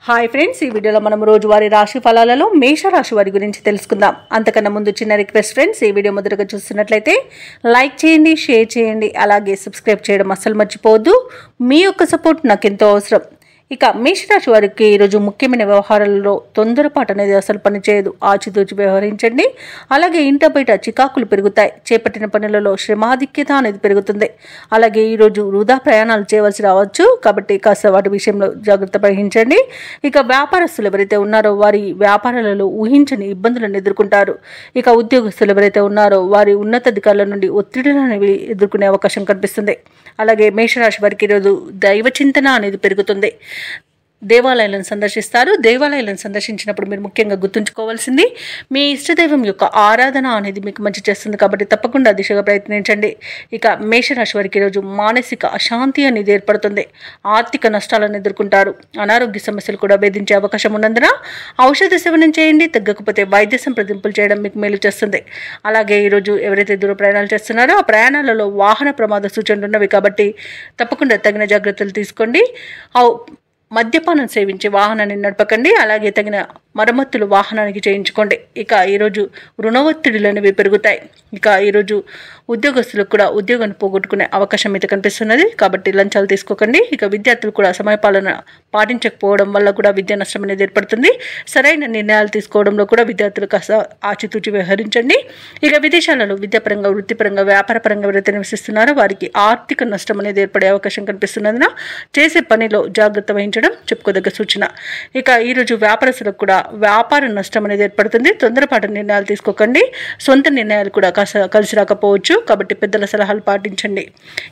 Hi friends, ఈ వీడియోలో మనం రోజువారీ రాశి ఫలాలలో మేషరాశి వారి గురించి తెలుసుకుందాం. అంతకన్నా ముందు చిన్న రిక్వెస్ట్ ఫ్రెండ్స్, ఈ వీడియో మొదటగా చూస్తున్నట్లయితే లైక్ చేయండి, షేర్ చేయండి, అలాగే సబ్స్క్రైబ్ చేయడం అస్సలు మర్చిపోవద్దు. మీ యొక్క సపోర్ట్ నాకు ఎంతో అవసరం. ఇక మేషరాశి వారికి ఈరోజు ముఖ్యమైన వ్యవహారాలలో తొందరపాటు అనేది అసలు పనిచేయదు. ఆచితూచి వ్యవహరించండి. అలాగే ఇంట బయట చికాకులు పెరుగుతాయి. చేపట్టిన పనులలో శ్రమాధిక్యత అనేది పెరుగుతుంది. అలాగే ఈరోజు వృధా ప్రయాణాలు చేయవలసి రావచ్చు, కాబట్టి కాస్త వాటి విషయంలో జాగ్రత్త వహించండి. ఇక వ్యాపారస్తులు ఎవరైతే ఉన్నారో వారి వ్యాపారాలలో ఊహించని ఇబ్బందులను ఎదుర్కొంటారు. ఇక ఉద్యోగస్తులు ఎవరైతే ఉన్నారో వారి ఉన్నతాధికారుల నుండి ఒత్తిడులను ఎదుర్కొనే అవకాశం కనిపిస్తుంది. అలాగే మేషరాశి వారికి ఈరోజు దైవ చింతన అనేది పెరుగుతుంది. దేవాలయాలను సందర్శిస్తారు. దేవాలయాలను సందర్శించినప్పుడు మీరు ముఖ్యంగా గుర్తుంచుకోవాల్సింది మీ ఇష్టదైవం యొక్క ఆరాధన అనేది మీకు మంచి చేస్తుంది, కాబట్టి తప్పకుండా దిశగా ప్రయత్నించండి. ఇక మేషరాశి వారికి ఈరోజు మానసిక అశాంతి అనేది ఏర్పడుతుంది. ఆర్థిక నష్టాలను ఎదుర్కొంటారు. అనారోగ్య సమస్యలు కూడా వేధించే అవకాశం ఉన్నందున ఔషధ సేవనం చేయండి. తగ్గకపోతే వైద్య సంప్రదింపులు చేయడం మీకు మేలు చేస్తుంది. అలాగే ఈరోజు ఎవరైతే దూర ప్రయాణాలు చేస్తున్నారో ఆ ప్రయాణాలలో వాహన ప్రమాద సూచనలు ఉన్నవి, కాబట్టి తప్పకుండా తగిన జాగ్రత్తలు తీసుకోండి. మద్యపానం సేవించి వాహనాన్ని నడపకండి. అలాగే తగిన మరమ్మతులు వాహనానికి చేయించుకోండి. ఇక ఈరోజు రుణ ఒత్తిడులు అనేవి పెరుగుతాయి. ఇక ఈరోజు ఉద్యోగస్తులకు కూడా ఉద్యోగాన్ని పోగొట్టుకునే అవకాశం అయితే కనిపిస్తున్నది, కాబట్టి లంచాలు తీసుకోకండి. ఇక విద్యార్థులు కూడా సమయపాలన పాటించకపోవడం వల్ల కూడా విద్యా నష్టం అనేది ఏర్పడుతుంది. సరైన నిర్ణయాలు తీసుకోవడంలో కూడా విద్యార్థులు కాస్త ఆచితూచి వ్యవహరించండి. ఇక విదేశాలలో విద్యాపరంగా, వృత్తిపరంగా, వ్యాపారపరంగా ఎవరైతే నివసిస్తున్నారో వారికి ఆర్థిక నష్టం అనేది ఏర్పడే అవకాశం కనిపిస్తున్నందున చేసే పనిలో జాగ్రత్త వహించడం చెప్పుకోదగ్గ సూచన. ఇక ఈరోజు వ్యాపారస్తులకు కూడా వ్యాపార నష్టం అనేది ఏర్పడుతుంది. తొందరపాటు నిర్ణయాలు తీసుకోకండి. సొంత నిర్ణయాలు కూడా కలిసి రాకపోవచ్చు, కాబట్టి పెద్దల సలహాలు పాటించండి.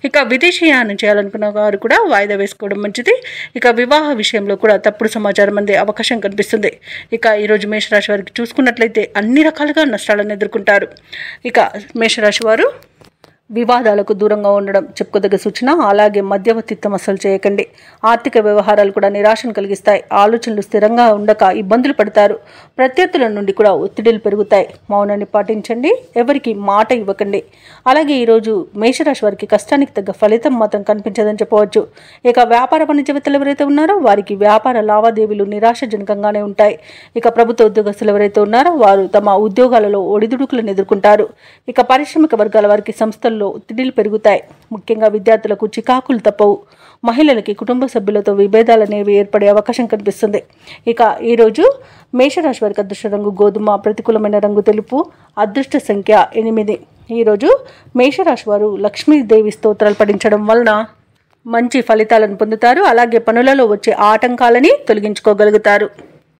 ఇక విదేశీయానం చేయాలనుకున్న వారు కూడా వాయిదా వేసుకోవడం మంచిది. ఇక వివాహ విషయంలో కూడా తప్పుడు సమాచారం అందే అవకాశం కనిపిస్తుంది. ఇక ఈరోజు మేషరాశి వారికి చూసుకున్నట్లయితే అన్ని రకాలుగా నష్టాలను ఎదుర్కొంటారు. ఇక మేషరాశి వారు వివాదాలకు దూరంగా ఉండడం చెప్పుకోదగ్గ సూచన. అలాగే మధ్యవర్తిత్వం అసలు చేయకండి. ఆర్థిక వ్యవహారాలు కూడా నిరాశను కలిగిస్తాయి. ఆలోచనలు స్థిరంగా ఉండక ఇబ్బందులు పడతారు. ప్రత్యర్థుల నుండి కూడా ఒత్తిడిలు పెరుగుతాయి. మౌనాన్ని పాటించండి. ఎవరికి మాట ఇవ్వకండి. అలాగే ఈరోజు మేషరాశి వారికి కష్టానికి తగ్గ ఫలితం మాత్రం కనిపించదని చెప్పవచ్చు. ఇక వ్యాపార వాణిజ్యవేత్తలు ఎవరైతే ఉన్నారో వారికి వ్యాపార లావాదేవీలు నిరాశజనకంగానే ఉంటాయి. ఇక ప్రభుత్వ ఉద్యోగస్తులు ఎవరైతే ఉన్నారో వారు తమ ఉద్యోగాలలో ఒడిదుడుకులను ఎదుర్కొంటారు. ఇక పారిశ్రామిక వర్గాల వారికి సంస్థలు ఒత్తిడిలు పెరుగుతాయి. ముఖ్యంగా విద్యార్థులకు చికాకులు తప్పవు. మహిళలకి కుటుంబ సభ్యులతో విభేదాలు అనేవి ఏర్పడే అవకాశం కనిపిస్తుంది. ఇక ఈరోజు మేషరాశి వారికి అదృష్ట రంగు గోధుమ, ప్రతికూలమైన రంగు తెలుపు, అదృష్ట సంఖ్య 8. ఈరోజు మేషరాశి వారు లక్ష్మీదేవి స్తోత్రాలు పఠించడం వలన మంచి ఫలితాలను పొందుతారు. అలాగే పనులలో వచ్చే ఆటంకాలని తొలగించుకోగలుగుతారు.